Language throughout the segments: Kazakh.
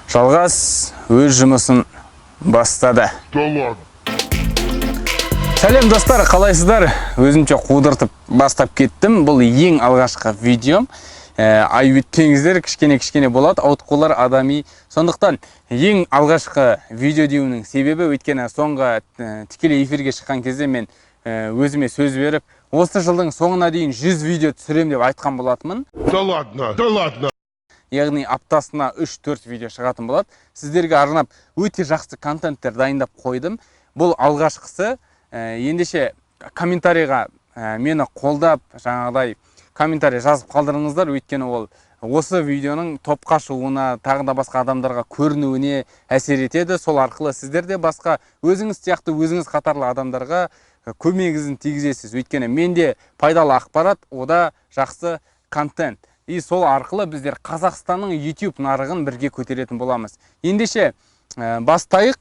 Жалғас өз жұмысын бастады. Сәлем достар, қалайсыздар? Өзімше қудыртып бастап кеттім. Бұл ең алғашқы видеом. Ай өтпеңіздер, кішкене болады, ауытқулар адами. Сондықтан ең алғашқы видео деуінің себебі өйткені соңғы тікелей эфирге шыққан кезде мен өзіме сөз беріп, осы жылдың соңына дейін 100 видео түсірем деп айтқан болатынмын. Да ладно. Яғни аптасына 3-4 видео шығатын болады. Сіздерге арнап өте жақсы контенттер дайындап қойдым. Бұл алғашқысы. Ендеше комментарийға мені қолдап, жаңағыдай комментарий жазып қалдырыңыздар. Өйткені ол осы видеоның топқа шығуына, тағы да басқа адамдарға көрінуіне әсер етеді. Сол арқылы сіздер де басқа өзіңіз сияқты өзіңіз қатарлы адамдарға көмегіңізін тигізесіз. Өйткені менде пайдалы ақпарат, ода жақсы контент. И сол арқылы біздер Қазақстанның YouTube нарығын бірге көтеретін боламыз. Ендеше бастайық.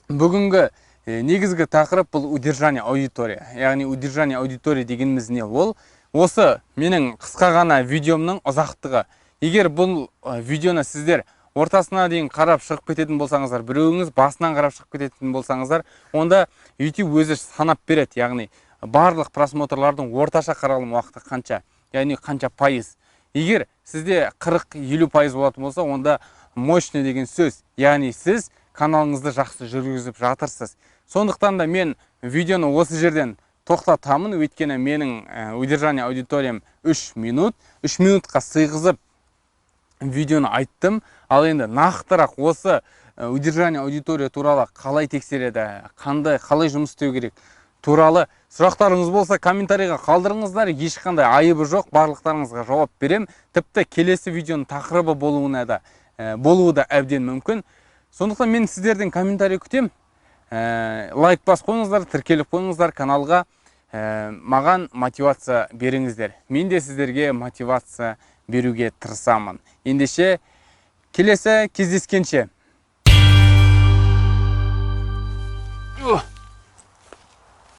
Бүгінгі негізгі тақырып бұл удержание аудитория. Яғни удержание аудитория дегеніміз не? Ол осы менің қысқа ғана видеомның ұзақтығы. Егер бұл видеоны сіздер ортасына дейін қарап шығып кететін болсаңыздар, біреуіңіз басынан қарап шығып кететін болсаңыздар, онда YouTube өзі санап береді. Яғни барлық просмотрлардың орташа қаралым уақыты қанша, яғни қанша пайыз. Егер сізде 40-50% болатын болса, онда мощный деген сөз. Яғни сіз каналыңызды жақсы жүргізіп жатырсыз. Сондықтан да мен видеоны осы жерден тоқтатамын. Өйткені менің удержание аудиториям 3 минут. 3 минутқа сыйғызып видеоны айттым. Ал енді нақтырақ осы удержание аудитория туралы қалай тексереді, қалай жұмыс істеу керек туралы сұрақтарыңыз болса, комментарийға қалдырыңыздар. Ешқандай айыбы жоқ, барлықтарыңызға жауап берем. Тіпті келесі видеоның тақырыбы болуы да әбден мүмкін. Сондықтан мен сіздерден комментарий күтем. Лайк бас қойыңыздар, тіркеліп қойыңыздар каналға. Маған мотивация беріңіздер. Мен де сіздерге мотивация беруге тырысамын. Ендеше келесі кездескенше.